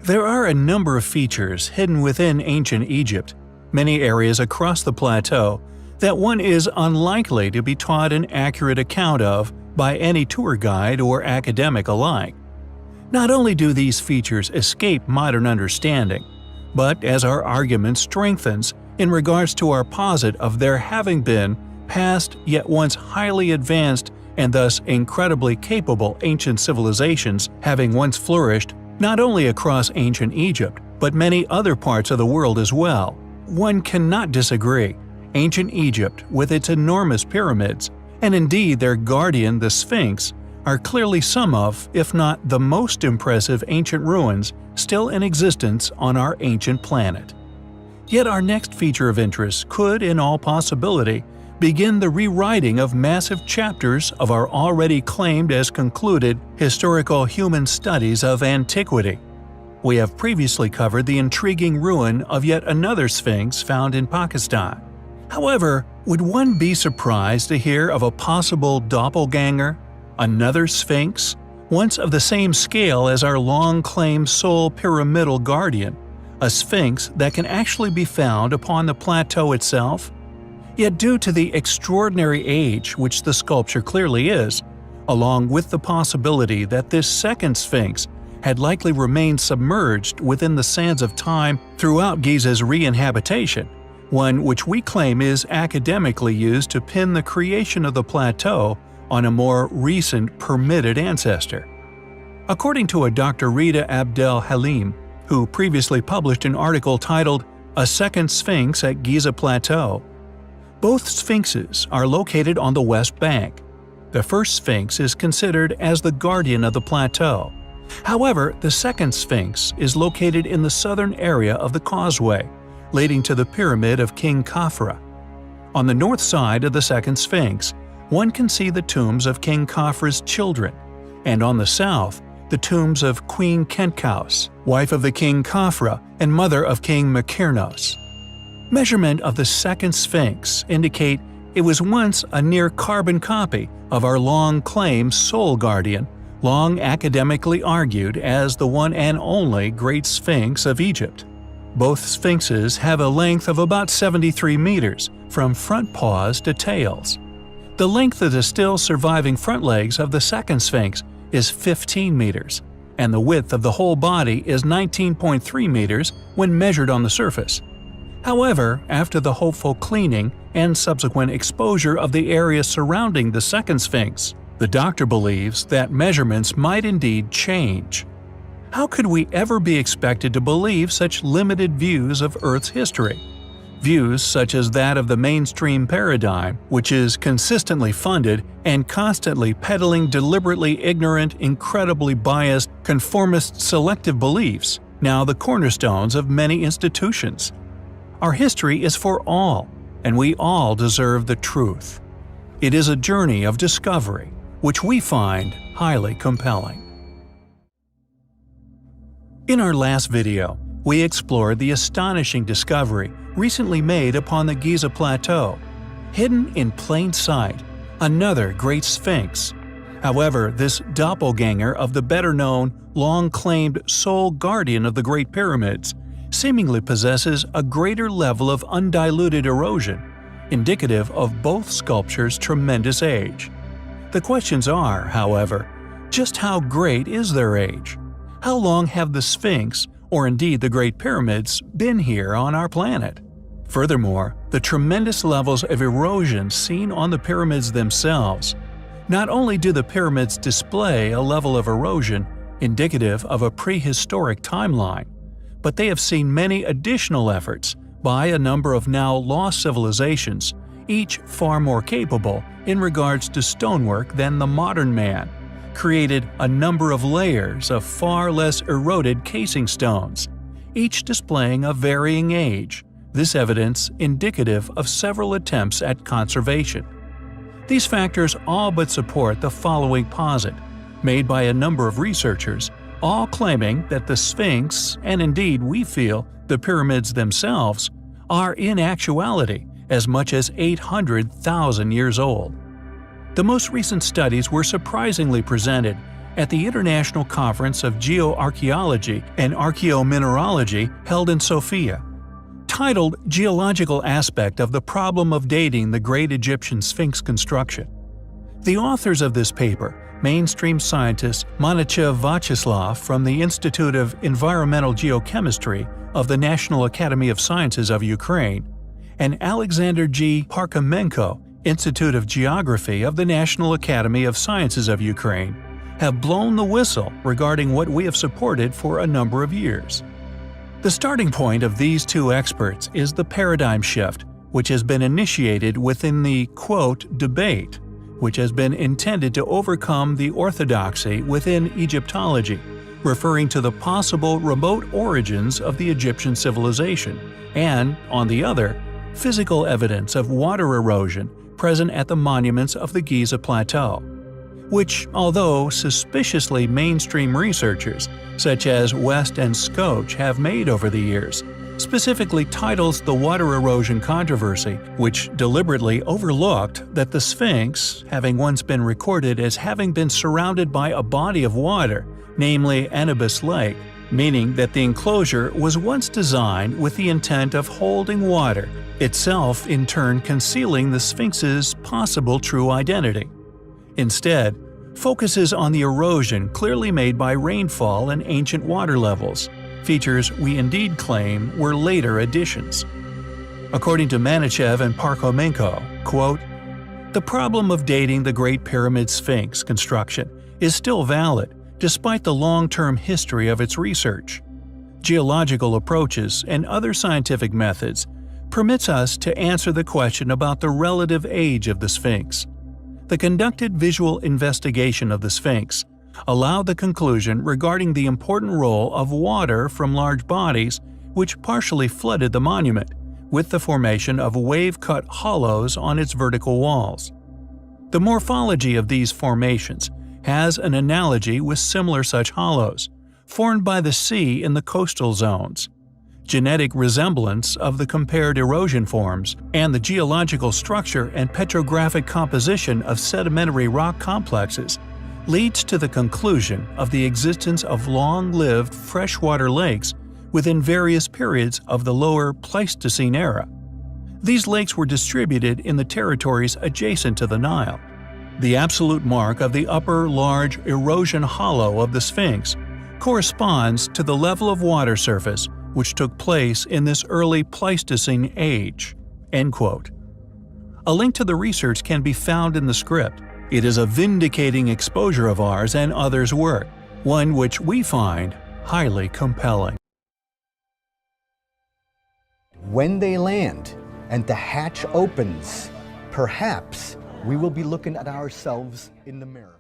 There are a number of features hidden within ancient Egypt, many areas across the plateau, that one is unlikely to be taught an accurate account of by any tour guide or academic alike. Not only do these features escape modern understanding, but as our argument strengthens in regards to our posit of there having been past yet once highly advanced and thus incredibly capable ancient civilizations having once flourished not only across ancient Egypt, but many other parts of the world as well, one cannot disagree. Ancient Egypt, with its enormous pyramids, and indeed their guardian the Sphinx, are clearly some of, if not the most impressive ancient ruins still in existence on our ancient planet. Yet our next feature of interest could, in all possibility, begin the rewriting of massive chapters of our already claimed as concluded historical human studies of antiquity. We have previously covered the intriguing ruin of yet another Sphinx found in Pakistan. However, would one be surprised to hear of a possible doppelganger, another Sphinx, once of the same scale as our long-claimed sole pyramidal guardian, a Sphinx that can actually be found upon the plateau itself? Yet due to the extraordinary age which the sculpture clearly is, along with the possibility that this second Sphinx had likely remained submerged within the sands of time throughout Giza's re-inhabitation, one which we claim is academically used to pin the creation of the plateau on a more recent permitted ancestor. According to a Dr. Rita Abdel Halim, who previously published an article titled "A Second Sphinx at Giza Plateau," both sphinxes are located on the West Bank. The first Sphinx is considered as the guardian of the plateau. However, the second Sphinx is located in the southern area of the causeway, leading to the Pyramid of King Khafra. On the north side of the second Sphinx, one can see the tombs of King Khafra's children, and on the south, the tombs of Queen Khentkaus, wife of the King Khafra and mother of King Mykirnos. Measurement of the second Sphinx indicate it was once a near-carbon copy of our long-claimed sole guardian, long academically argued as the one and only Great Sphinx of Egypt. Both sphinxes have a length of about 73 meters, from front paws to tails. The length of the still surviving front legs of the second Sphinx is 15 meters, and the width of the whole body is 19.3 meters when measured on the surface. However, after the hopeful cleaning and subsequent exposure of the area surrounding the second Sphinx, the doctor believes that measurements might indeed change. How could we ever be expected to believe such limited views of Earth's history? Views such as that of the mainstream paradigm, which is consistently funded and constantly peddling deliberately ignorant, incredibly biased, conformist selective beliefs, now the cornerstones of many institutions. Our history is for all, and we all deserve the truth. It is a journey of discovery, which we find highly compelling. In our last video, we explored the astonishing discovery recently made upon the Giza Plateau. Hidden in plain sight, another Great Sphinx. However, this doppelganger of the better-known, long-claimed sole guardian of the Great Pyramids seemingly possesses a greater level of undiluted erosion, indicative of both sculptures' tremendous age. The questions are, however, just how great is their age? How long have the Sphinx, or indeed the Great Pyramids, been here on our planet? Furthermore, the tremendous levels of erosion seen on the pyramids themselves. Not only do the pyramids display a level of erosion indicative of a prehistoric timeline, but they have seen many additional efforts by a number of now lost civilizations, each far more capable in regards to stonework than the modern man, created a number of layers of far less eroded casing stones, each displaying a varying age, this evidence indicative of several attempts at conservation. These factors all but support the following posit, made by a number of researchers, all claiming that the Sphinx, and indeed we feel the pyramids themselves, are in actuality as much as 800,000 years old. The most recent studies were surprisingly presented at the International Conference of Geoarchaeology and Archaeomineralogy held in Sofia. Titled Geological Aspect of the Problem of Dating the Great Egyptian Sphinx Construction. The authors of this paper, mainstream scientist Monichev Vyacheslav from the Institute of Environmental Geochemistry of the National Academy of Sciences of Ukraine, and Alexander G. Parkhomenko, Institute of Geography of the National Academy of Sciences of Ukraine, have blown the whistle regarding what we have supported for a number of years. The starting point of these two experts is the paradigm shift, which has been initiated within the, quote, debate, which has been intended to overcome the orthodoxy within Egyptology, referring to the possible remote origins of the Egyptian civilization, and, on the other, physical evidence of water erosion present at the monuments of the Giza Plateau, which, although suspiciously mainstream researchers such as West and Scotch have made over the years, specifically titles the water erosion controversy, which deliberately overlooked that the Sphinx, having once been recorded as having been surrounded by a body of water, namely Anubis Lake, meaning that the enclosure was once designed with the intent of holding water, itself in turn concealing the Sphinx's possible true identity. Instead, focuses on the erosion clearly made by rainfall and ancient water levels, features we indeed claim were later additions. According to Manichev and Parkhomenko, quote, "The problem of dating the Great Pyramid Sphinx construction is still valid despite the long-term history of its research. Geological approaches and other scientific methods permits us to answer the question about the relative age of the Sphinx. The conducted visual investigation of the Sphinx allowed the conclusion regarding the important role of water from large bodies which partially flooded the monument, with the formation of wave-cut hollows on its vertical walls. The morphology of these formations has an analogy with similar such hollows, formed by the sea in the coastal zones. Genetic resemblance of the compared erosion forms and the geological structure and petrographic composition of sedimentary rock complexes leads to the conclusion of the existence of long-lived freshwater lakes within various periods of the lower Pleistocene era. These lakes were distributed in the territories adjacent to the Nile. The absolute mark of the upper large erosion hollow of the Sphinx corresponds to the level of water surface which took place in this early Pleistocene age." End quote. A link to the research can be found in the script. It is a vindicating exposure of ours and others' work, one which we find highly compelling. When they land and the hatch opens, perhaps we will be looking at ourselves in the mirror.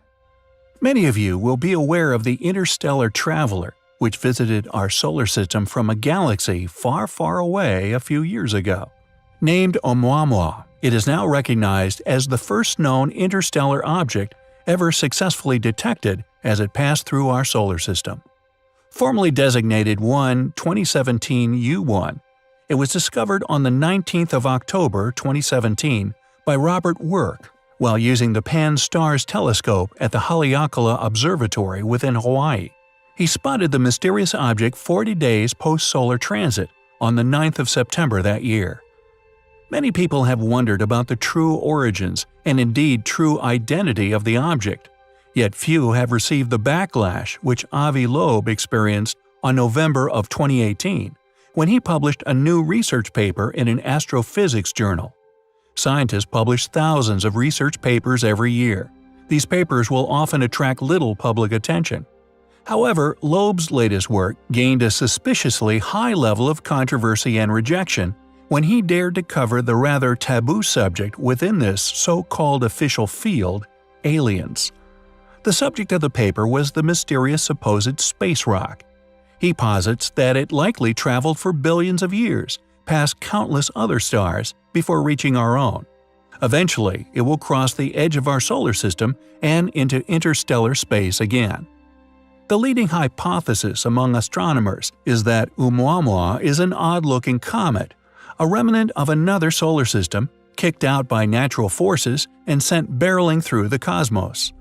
Many of you will be aware of the interstellar traveler, which visited our solar system from a galaxy far, far away a few years ago. Named Oumuamua, it is now recognized as the first known interstellar object ever successfully detected as it passed through our solar system. Formerly designated 2017 U1, it was discovered on the 19th of October 2017 by Robert Work while using the Pan-STARRS telescope at the Haleakala Observatory within Hawaii. He spotted the mysterious object 40 days post-solar transit on the 9th of September that year. Many people have wondered about the true origins and indeed true identity of the object, yet few have received the backlash which Avi Loeb experienced on November of 2018 when he published a new research paper in an astrophysics journal. Scientists publish thousands of research papers every year. These papers will often attract little public attention. However, Loeb's latest work gained a suspiciously high level of controversy and rejection when he dared to cover the rather taboo subject within this so-called official field, aliens. The subject of the paper was the mysterious supposed space rock. He posits that it likely traveled for billions of years, past countless other stars, before reaching our own. Eventually, it will cross the edge of our solar system and into interstellar space again. The leading hypothesis among astronomers is that Oumuamua is an odd-looking comet, a remnant of another solar system, kicked out by natural forces and sent barreling through the cosmos.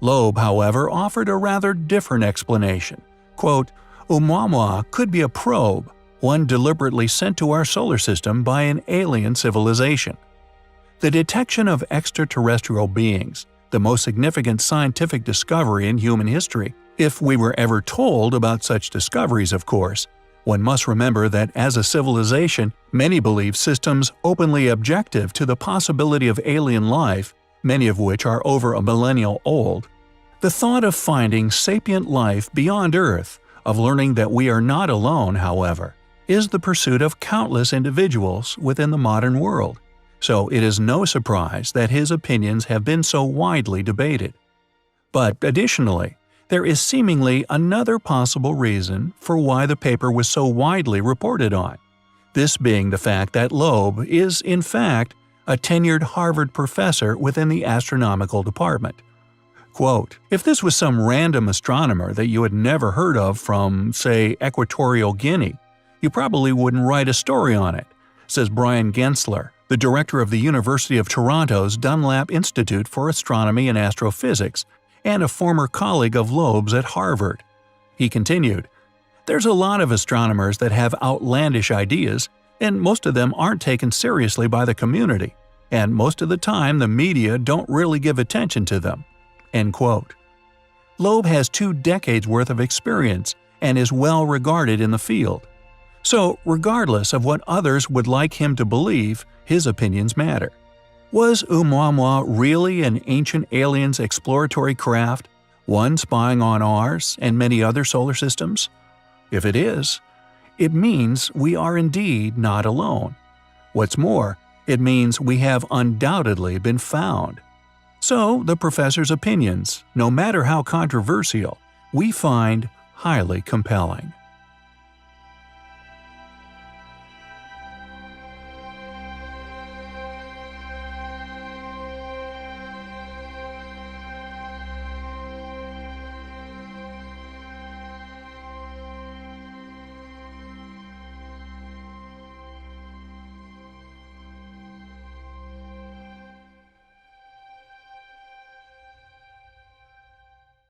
Loeb, however, offered a rather different explanation. Quote, Oumuamua could be a probe, one deliberately sent to our solar system by an alien civilization. The detection of extraterrestrial beings, the most significant scientific discovery in human history, if we were ever told about such discoveries, of course. One must remember that as a civilization, many believe systems openly objective to the possibility of alien life, many of which are over a millennial old. The thought of finding sapient life beyond Earth, of learning that we are not alone, however, is the pursuit of countless individuals within the modern world. So it is no surprise that his opinions have been so widely debated. But additionally, there is seemingly another possible reason for why the paper was so widely reported on, this being the fact that Loeb is, in fact, a tenured Harvard professor within the astronomical department. Quote, if this was some random astronomer that you had never heard of from, say, Equatorial Guinea, you probably wouldn't write a story on it, says Brian Gensler, the director of the University of Toronto's Dunlap Institute for Astronomy and Astrophysics, and a former colleague of Loeb's at Harvard. He continued, there's a lot of astronomers that have outlandish ideas, and most of them aren't taken seriously by the community, and most of the time the media don't really give attention to them. End quote. Loeb has 2 decades worth of experience and is well regarded in the field. So, regardless of what others would like him to believe, his opinions matter. Was Oumuamua really an ancient alien's exploratory craft, one spying on ours and many other solar systems? If it is, it means we are indeed not alone. What's more, it means we have undoubtedly been found. So, the professor's opinions, no matter how controversial, we find highly compelling.